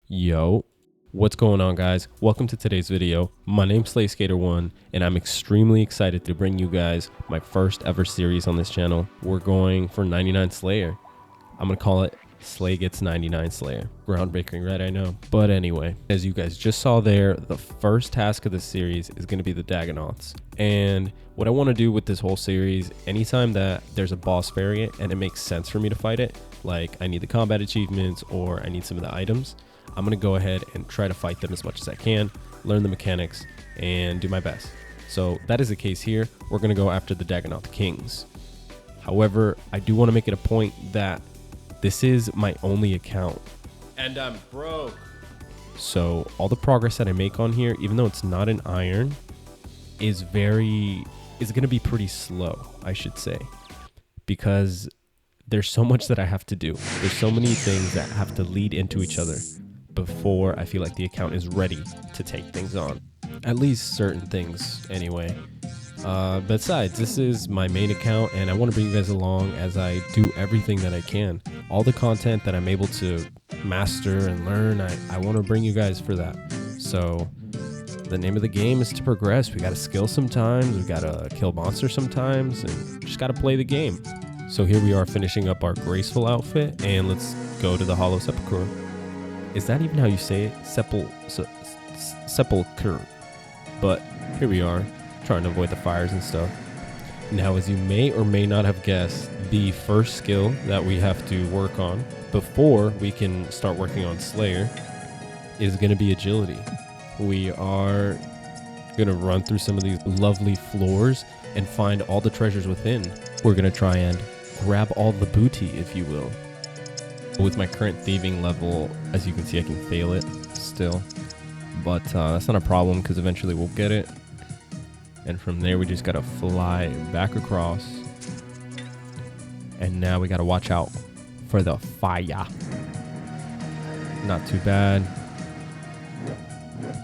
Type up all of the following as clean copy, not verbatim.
Yo, what's going on, guys? Welcome to today's video. My name's SlaySkater1 and I'm extremely excited to bring you guys my first ever series on this channel. We're going for 99 Slayer. I'm gonna call it Slay Gets 99 Slayer. Groundbreaking, right? I know. But anyway, as you guys just saw there, the first task of this series is gonna be the Dagonauts. And what I want to do with this whole series, anytime that there's a boss variant and it makes sense for me to fight it, like I need the combat achievements or I need some of the items, I'm going to go ahead and try to fight them as much as I can, learn the mechanics, and do my best. So that is the case here. We're going to go after the Dagonaut Kings. However, I do want to make it a point that this is my only account. And I'm broke. So all the progress that I make on here, even though it's not an iron, is going to be pretty slow, I should say. Because there's so much that I have to do. There's so many things that have to lead into each other before I feel like the account is ready to take things on. At least certain things anyway. Besides, this is my main account and I want to bring you guys along as I do everything that I can. All the content that I'm able to master and learn, I want to bring you guys for that. So the name of the game is to progress. We got to skill sometimes, we got to kill monsters sometimes, and just got to play the game. So here we are finishing up our graceful outfit and let's go to the Hollow Sepulchre. Is that even how you say it? Sepulchre. But here we are, trying to avoid the fires and stuff. Now, as you may or may not have guessed, the first skill that we have to work on before we can start working on Slayer is going to be agility. We are going to run through some of these lovely floors and find all the treasures within. We're going to try and grab all the booty, if you will. With my current thieving level, as you can see, I can fail it still. But that's not a problem because eventually we'll get it. And from there, we just got to fly back across. And now we got to watch out for the fire. Not too bad.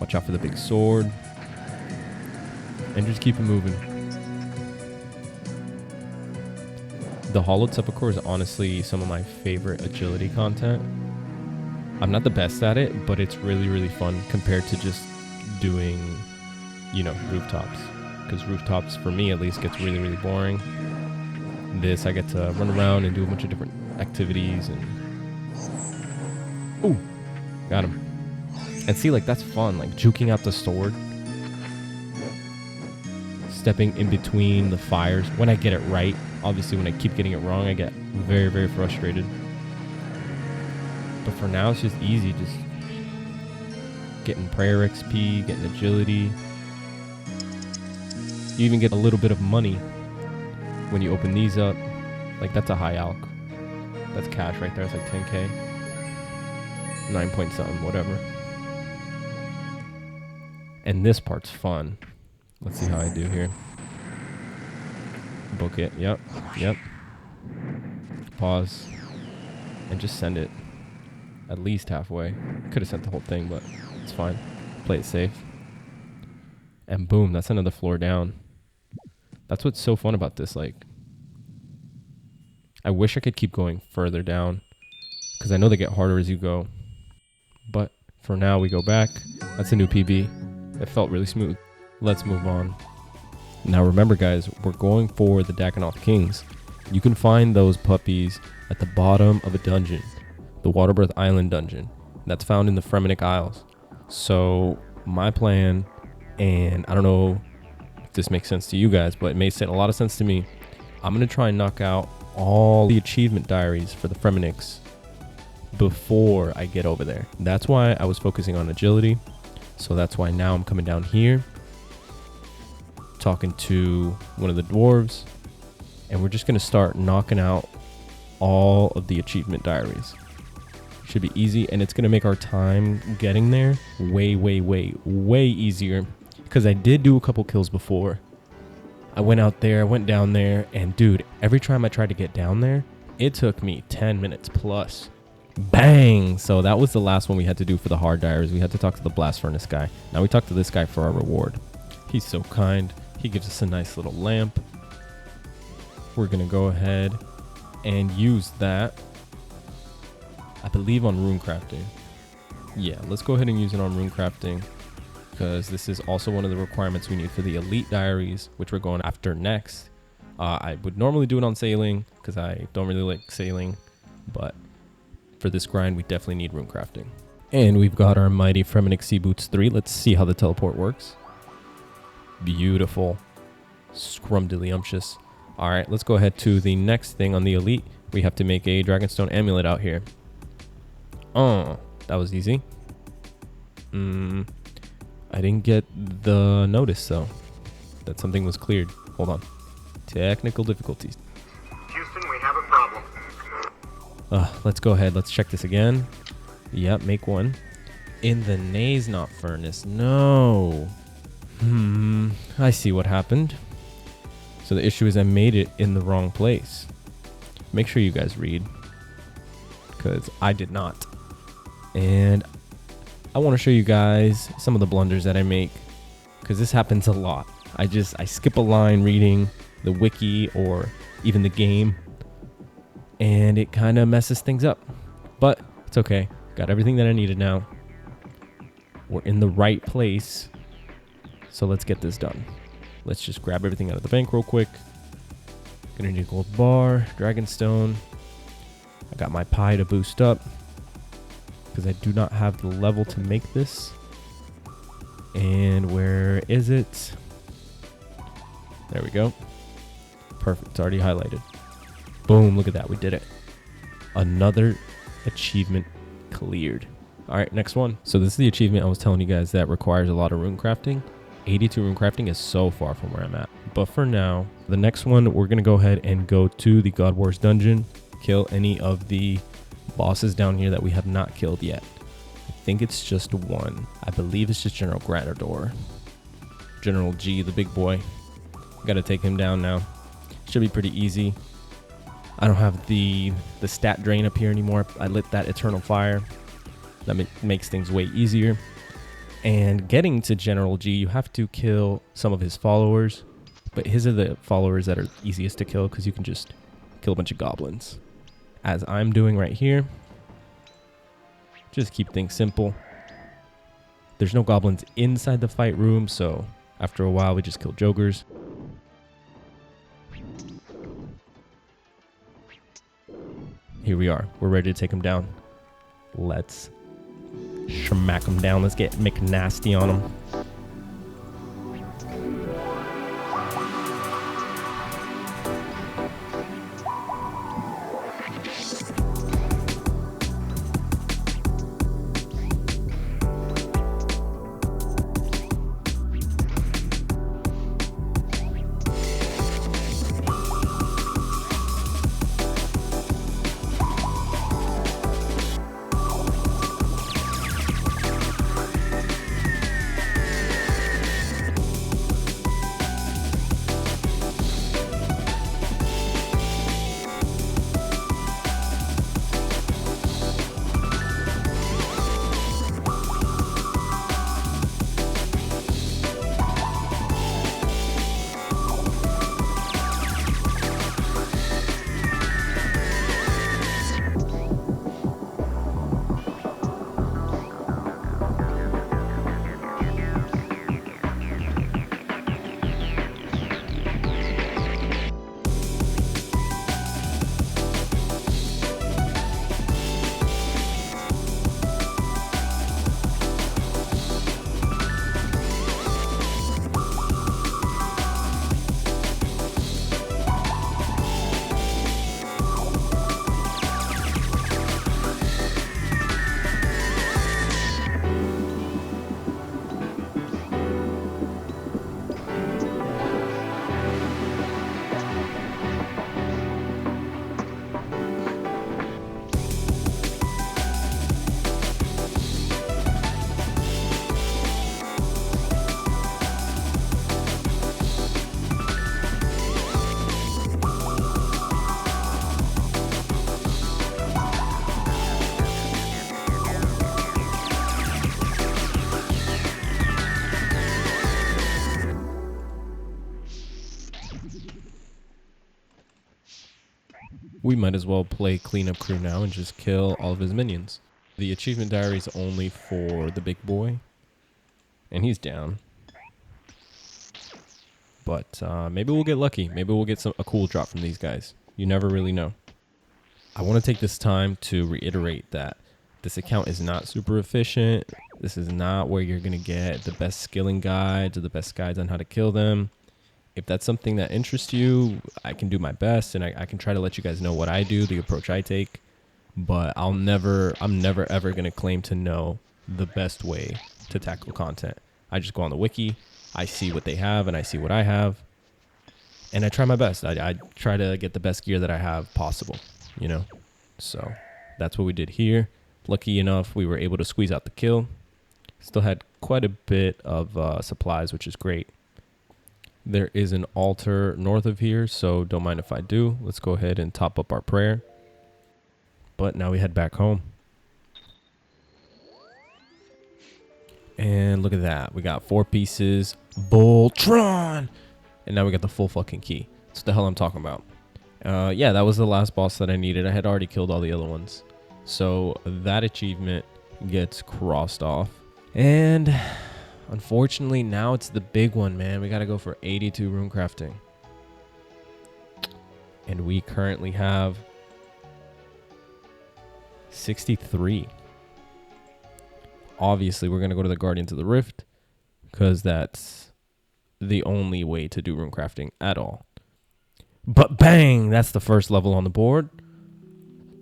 Watch out for the big sword. And just keep it moving. The Hollowed Sepulchre is honestly some of my favorite agility content. I'm not the best at it, but it's really, really fun compared to just doing, rooftops. Because rooftops, for me at least, gets really, really boring. This, I get to run around and do a bunch of different activities and... Ooh! Got him. And see, that's fun, juking out the sword. Stepping in between the fires when I get it right. Obviously, when I keep getting it wrong, I get very, very frustrated. But for now, it's just easy. Just getting prayer XP, getting agility. You even get a little bit of money when you open these up. That's a high alc. That's cash right there. It's 10K. 9 point something, whatever. And this part's fun. Let's see how I do here. Book it. Yep. Pause. And just send it. At least halfway. Could have sent the whole thing, but it's fine. Play it safe. And boom, that's another floor down. That's what's so fun about this. I wish I could keep going further down, because I know they get harder as you go. But for now, we go back. That's a new PB. It felt really smooth. Let's move on. Now remember, guys, we're going for the Dagonaut Kings. You can find those puppies at the bottom of a dungeon, the Waterbirth Island dungeon. That's found in the Fremenic Isles. So my plan, and I don't know if this makes sense to you guys, but it makes a lot of sense to me. I'm going to try and knock out all the achievement diaries for the Fremenics before I get over there. That's why I was focusing on agility. So that's why now I'm coming down here, talking to one of the dwarves, and we're just going to start knocking out all of the achievement diaries. Should be easy, and it's going to make our time getting there way, way, way, way easier, because I did do a couple kills before. I went out there, went down there, and dude, every time I tried to get down there, it took me 10 minutes plus. Bang! So that was the last one we had to do for the hard diaries. We had to talk to the blast furnace guy. Now we talk to this guy for our reward. He's so kind. He gives us a nice little lamp. We're going to go ahead and use that, I believe, on rune crafting. Yeah, let's go ahead and use it on rune crafting, because this is also one of the requirements we need for the elite diaries, which we're going after next. I would normally do it on sailing because I don't really like sailing, but for this grind we definitely need rune crafting. And we've got our mighty Fremenic Sea Boots 3. Let's see how the teleport works. Beautiful. Scrumdiddlyumptious. All right, let's go ahead to the next thing on the elite. We have to make a Dragonstone amulet out here. Oh, that was easy. I didn't get the notice though that something was cleared. Hold on. Technical difficulties. Houston, we have a problem. Let's go ahead. Let's check this again. Yep, make one. In the Naze Knot Furnace. No. I see what happened. So the issue is I made it in the wrong place. Make sure you guys read, because I did not. And I want to show you guys some of the blunders that I make, because this happens a lot. I skip a line reading the wiki or even the game, and it kind of messes things up. But it's okay. Got everything that I needed now. We're in the right place. So let's get this done. Let's just grab everything out of the bank real quick. Gonna need a gold bar, Dragonstone. I got my pie to boost up, because I do not have the level to make this. And where is it? There we go. Perfect. It's already highlighted. Boom. Look at that. We did it. Another achievement cleared. All right, next one. So this is the achievement I was telling you guys that requires a lot of rune crafting. 82 rune crafting is so far from where I'm at. But for now, the next one, we're going to go ahead and go to the God Wars dungeon, kill any of the bosses down here that we have not killed yet. I think it's just one. I believe it's just General Granador. General G, the big boy. Got to take him down now. Should be pretty easy. I don't have the stat drain up here anymore. I lit that Eternal Fire. That makes things way easier. And getting to General G, you have to kill some of his followers. But his are the followers that are easiest to kill, because you can just kill a bunch of goblins, as I'm doing right here. Just keep things simple. There's no goblins inside the fight room, so after a while we just kill jokers. Here we are. We're ready to take him down. Let's smack him down. Let's get McNasty on him. We might as well play cleanup crew now and just kill all of his minions. The achievement diary is only for the big boy, and he's down. But maybe we'll get lucky. Maybe we'll get a cool drop from these guys. You never really know. I want to take this time to reiterate that this account is not super efficient. This is not where you're going to get the best skilling guides or the best guides on how to kill them. If that's something that interests you, I can do my best, and I can try to let you guys know what I do, the approach I take. But I'm never ever going to claim to know the best way to tackle content. I just go on the wiki, I see what they have, and I see what I have, and I try my best. I try to get the best gear that I have possible, you know? So that's what we did here. Lucky enough, we were able to squeeze out the kill. Still had quite a bit of supplies, which is great. There is an altar north of here, so don't mind if I do. Let's go ahead and top up our prayer. But now we head back home. And look at that. We got 4 pieces. Voltron! And now we got the full fucking key. That's what the hell I'm talking about. Yeah, that was the last boss that I needed. I had already killed all the other ones. So that achievement gets crossed off. And unfortunately, now it's the big one, man. We got to go for 82 rune crafting. And we currently have 63. Obviously, we're going to go to the Guardians of the Rift because that's the only way to do rune crafting at all. But bang, that's the first level on the board.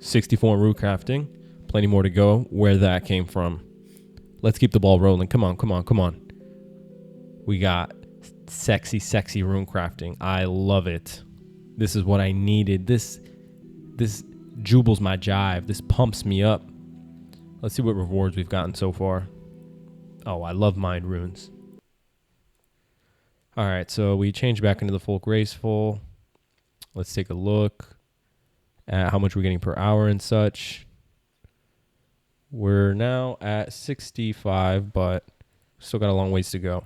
64 rune crafting. Plenty more to go. Where that came from. Let's keep the ball rolling. Come on, come on, come on. We got sexy rune crafting. I love it. This is what I needed. This jubles my jive. This pumps me up. Let's see what rewards we've gotten so far. Oh, I love mind runes. All right, so we changed back into the full graceful. Let's take a look at how much we're getting per hour and such. We're now at 65, but still got a long ways to go.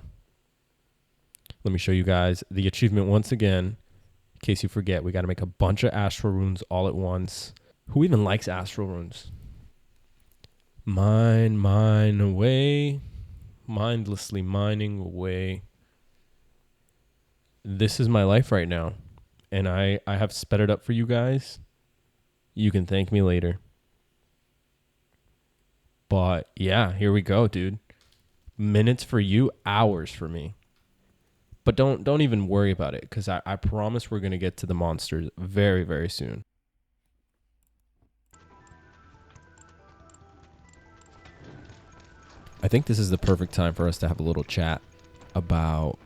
Let me show you guys the achievement once again. In case you forget, we got to make a bunch of astral runes all at once. Who even likes astral runes? Mine away. Mindlessly mining away. This is my life right now. And I have sped it up for you guys. You can thank me later. But yeah, here we go, dude. Minutes for you, hours for me. But don't even worry about it, because I promise we're going to get to the monsters very, very soon. I think this is the perfect time for us to have a little chat about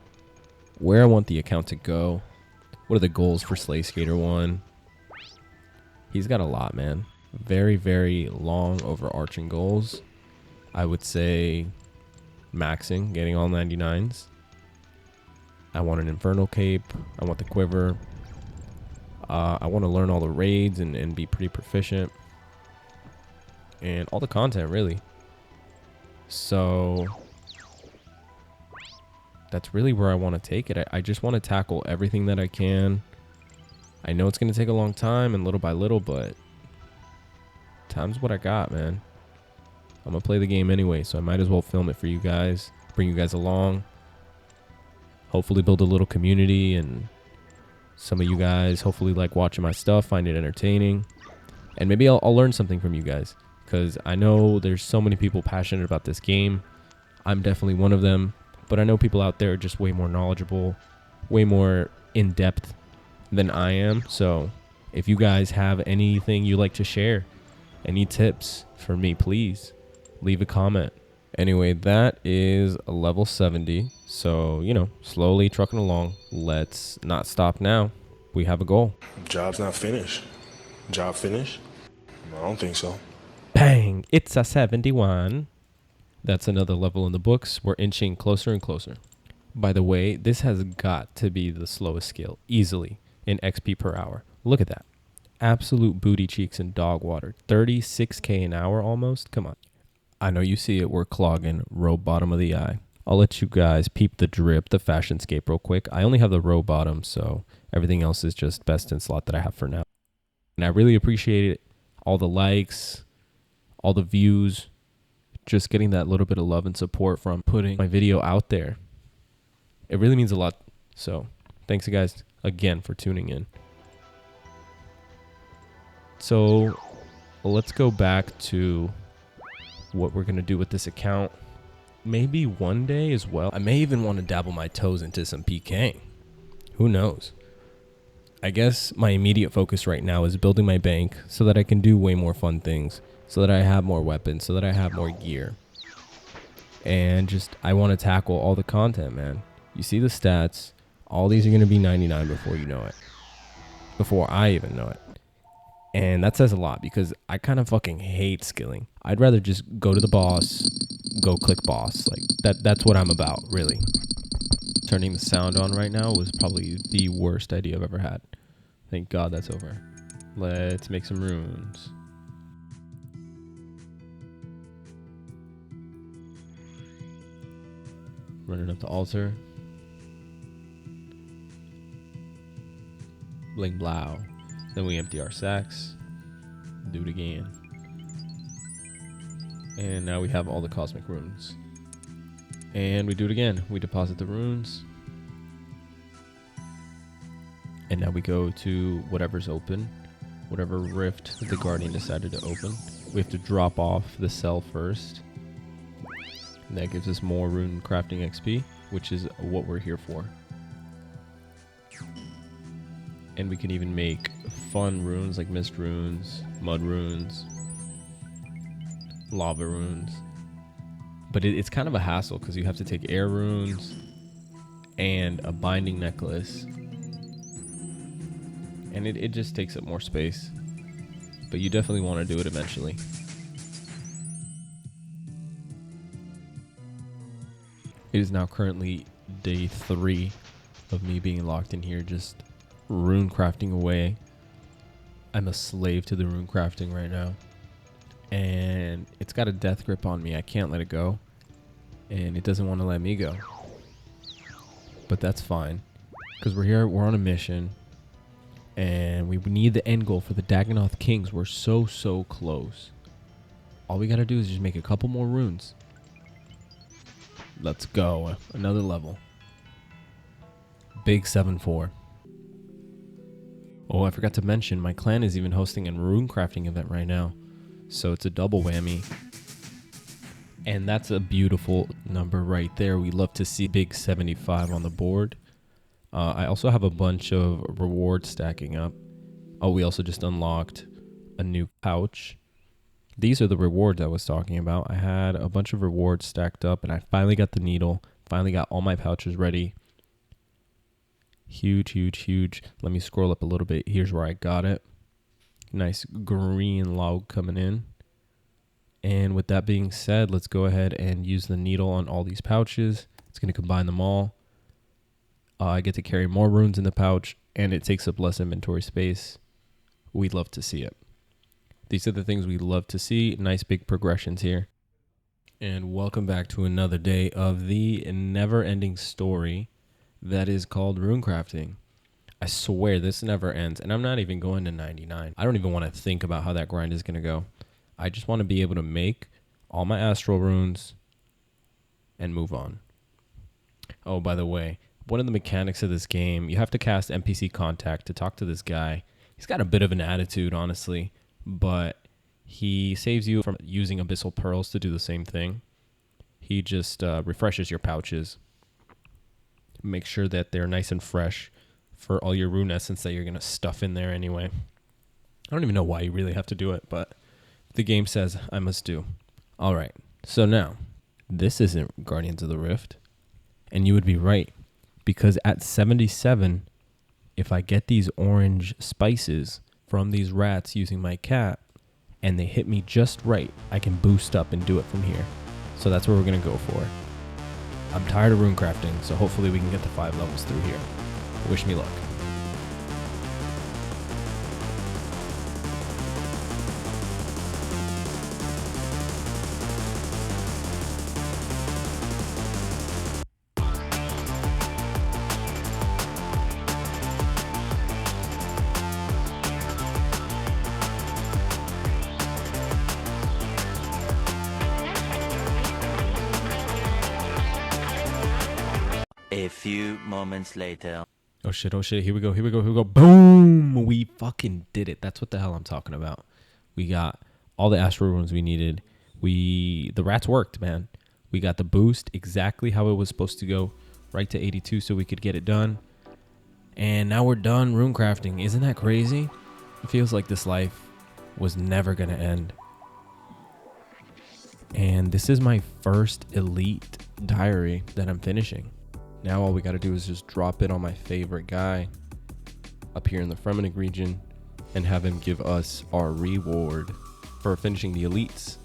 where I want the account to go. What are the goals for Slay Skater 1? He's got a lot, man. Very, very long overarching goals. I would say maxing, getting all 99s. I want an Infernal Cape. I want the Quiver. I want to learn all the raids and be pretty proficient. And all the content, really. So that's really where I want to take it. I just want to tackle everything that I can. I know it's going to take a long time and little by little, but time's what I got, man. I'm going to play the game anyway, so I might as well film it for you guys, bring you guys along. Hopefully build a little community, and some of you guys hopefully like watching my stuff, find it entertaining. And maybe I'll learn something from you guys, because I know there's so many people passionate about this game. I'm definitely one of them, but I know people out there are just way more knowledgeable, way more in-depth than I am. So if you guys have anything you like to share, any tips for me, please leave a comment. Anyway, that is level 70. So, you know, slowly trucking along. Let's not stop now. We have a goal. Job's not finished. Job finished? I don't think so. Bang! It's a 71. That's another level in the books. We're inching closer and closer. By the way, this has got to be the slowest skill, easily, in XP per hour. Look at that. Absolute booty cheeks and dog water. 36k an hour almost. Come on. I know you see it. We're clogging. Row bottom of the eye. I'll let you guys peep the drip, the fashion scape real quick. I only have the row bottom, so everything else is just best in slot that I have for now. And I really appreciate it. All the likes, all the views, just getting that little bit of love and support from putting my video out there. It really means a lot. So thanks you guys again for tuning in. So let's go back to what we're going to do with this account. Maybe one day as well, I may even want to dabble my toes into some PKing. Who knows? I guess my immediate focus right now is building my bank so that I can do way more fun things, so that I have more weapons, so that I have more gear. And just, I want to tackle all the content, man. You see the stats. All these are going to be 99 before you know it. Before I even know it. And that says a lot because I kind of fucking hate skilling. I'd rather just go to the boss, go click boss. Like that's what I'm about, really. Turning the sound on right now was probably the worst idea I've ever had. Thank God that's over. Let's make some runes. Running up the altar. Bling blow. Then we empty our sacks. Do it again. And now we have all the cosmic runes. And we do it again. We deposit the runes. And now we go to whatever's open. Whatever rift the Guardian decided to open. We have to drop off the cell first. And that gives us more rune crafting XP, which is what we're here for. And we can even make fun runes like mist runes, mud runes, lava runes. But it's kind of a hassle because you have to take air runes and a binding necklace. And it just takes up more space. But you definitely want to do it eventually. It is now currently day 3 of me being locked in here, just rune crafting away. I'm a slave to the rune crafting right now. And it's got a death grip on me. I can't let it go. And it doesn't want to let me go. But that's fine. Because we're here, we're on a mission. And we need the end goal for the Dagannoth Kings. We're so close. All we got to do is just make a couple more runes. Let's go. Another level. Big 7-4. Oh, I forgot to mention, my clan is even hosting a rune crafting event right now. So it's a double whammy. And that's a beautiful number right there. We love to see big 75 on the board. I also have a bunch of rewards stacking up. Oh, we also just unlocked a new pouch. These are the rewards I was talking about. I had a bunch of rewards stacked up and I finally got the needle. Finally got all my pouches ready. Huge. Let me scroll up a little bit. Here's where I got it. Nice green log coming in. And with that being said, let's go ahead and use the needle on all these pouches. It's going to combine them all. I get to carry more runes in the pouch, and it takes up less inventory space. We'd love to see it. These are the things we love to see. Nice big progressions here. And welcome back to another day of the never-ending story that is called rune crafting. I swear this never ends, and I'm not even going to 99. I don't even want to think about how that grind is going to go. I just want to be able to make all my astral runes and move on. Oh, by the way, one of the mechanics of this game, you have to cast NPC contact to talk to this guy. He's got a bit of an attitude, honestly, but he saves you from using abyssal pearls to do the same thing. He just refreshes your pouches. Make sure that they're nice and fresh for all your rune essence that you're going to stuff in there anyway. I don't even know why you really have to do it, but the game says I must do. All right, so now, this isn't Guardians of the Rift, and you would be right, because at 77, if I get these orange spices from these rats using my cat, and they hit me just right, I can boost up and do it from here. So that's what we're going to go for. I'm tired of rune crafting, so hopefully we can get to 5 levels through here. Wish me luck. A few moments later. Oh shit, here we go, here we go, here we go. Boom! We fucking did it. That's what the hell I'm talking about. We got all the asteroid runes we needed. The rats worked, man. We got the boost exactly how it was supposed to go, right to 82 so we could get it done. And now we're done rune crafting. Isn't that crazy? It feels like this life was never gonna end. And this is my first elite diary that I'm finishing. Now all we gotta do is just drop it on my favorite guy up here in the Fremennik region and have him give us our reward for finishing the elites.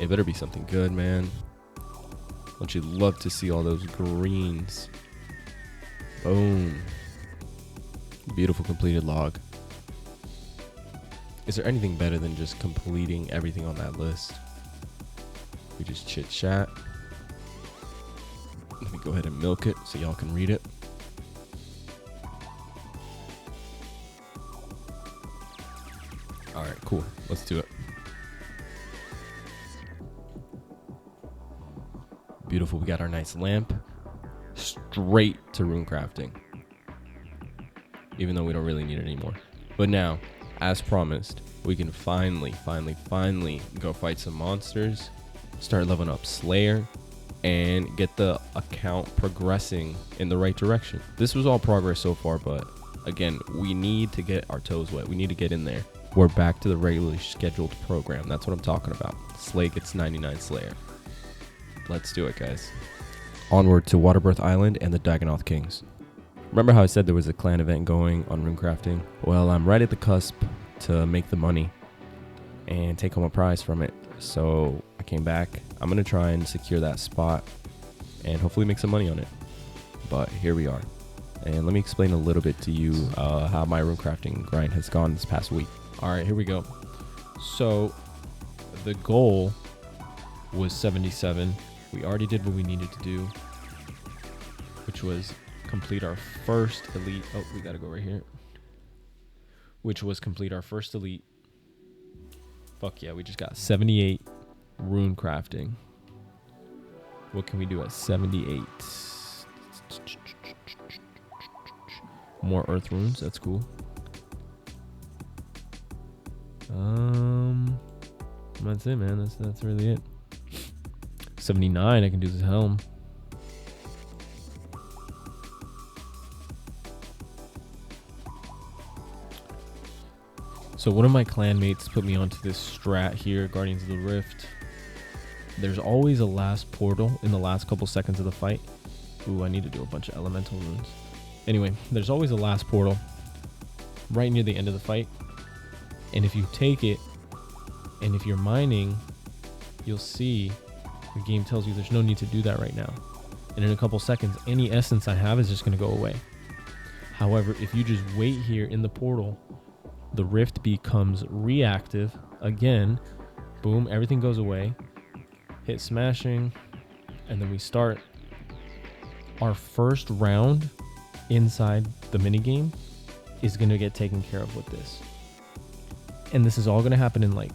It better be something good, man. Don't you love to see all those greens? Boom. Beautiful completed log. Is there anything better than just completing everything on that list? We just chit chat. Let me go ahead and milk it so y'all can read it. All right, cool. Let's do it. Beautiful. We got our nice lamp. Straight to rune crafting. Even though we don't really need it anymore. But now, as promised, we can finally go fight some monsters. Start leveling up Slayer. And get the account progressing in the right direction. This was all progress so far, but again, we need to get our toes wet. We need to get in there. We're back to the regularly scheduled program. That's what I'm talking about. Slay gets 99 Slayer. Let's do it, guys. Onward to Waterbirth Island and the Dagonoth Kings. Remember how I said there was a clan event going on runecrafting? Well, I'm right at the cusp to make the money and take home a prize from it. So I came back. I'm going to try and secure that spot and hopefully make some money on it. But here we are. And let me explain a little bit to you how my runecrafting grind has gone this past week. All right, here we go. So the goal was 77. We already did what we needed to do, which was complete our first elite. Oh, we got to go right here. Which was complete our first elite. Fuck yeah, we just got 78 rune crafting. What can we do at 78? More earth runes, that's cool. That's it, man. That's really it. 79, I can do this helm. So one of my clanmates put me onto this strat here, Guardians of the Rift. There's always a last portal in the last couple seconds of the fight. Ooh, I need to do a bunch of elemental runes. Anyway, there's always a last portal right near the end of the fight. And if you take it, and if you're mining, you'll see the game tells you there's no need to do that right now. And in a couple seconds, any essence I have is just going to go away. However, if you just wait here in the portal, the rift becomes reactive again. Boom, everything goes away. Hit smashing, and then we start our first round inside the minigame is going to get taken care of with this. And this is all going to happen in like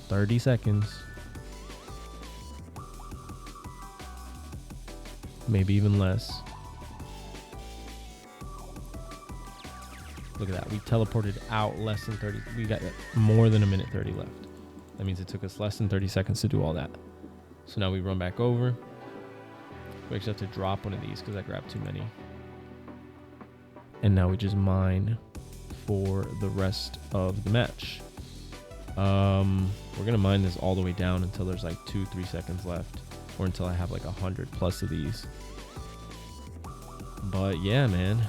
30 seconds. Maybe even less. Look at that. We teleported out less than 30. We got more than a minute 30 left. That means it took us less than 30 seconds to do all that. So now we run back over. We actually have to drop one of these because I grabbed too many. And now we just mine for the rest of the match. We're going to mine this all the way down until there's like 2-3 seconds left. Or until I have like 100 plus of these. But yeah, man.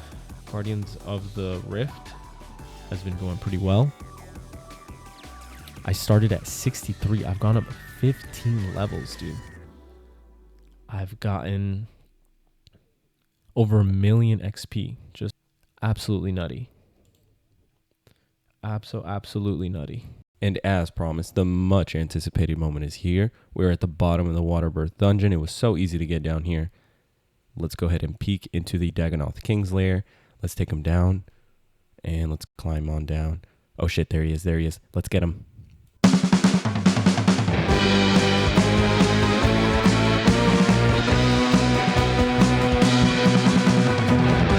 Guardians of the Rift has been going pretty well. I started at 63. I've gone up 15 levels, dude. I've gotten over 1 million XP. Just absolutely nutty. Absolutely nutty. And as promised, the much anticipated moment is here. We're at the bottom of the Waterbirth dungeon. It was so easy to get down here. Let's go ahead and peek into the Dagonoth King's lair. Let's take him down. And let's climb on down. Oh shit, there he is. Let's get him.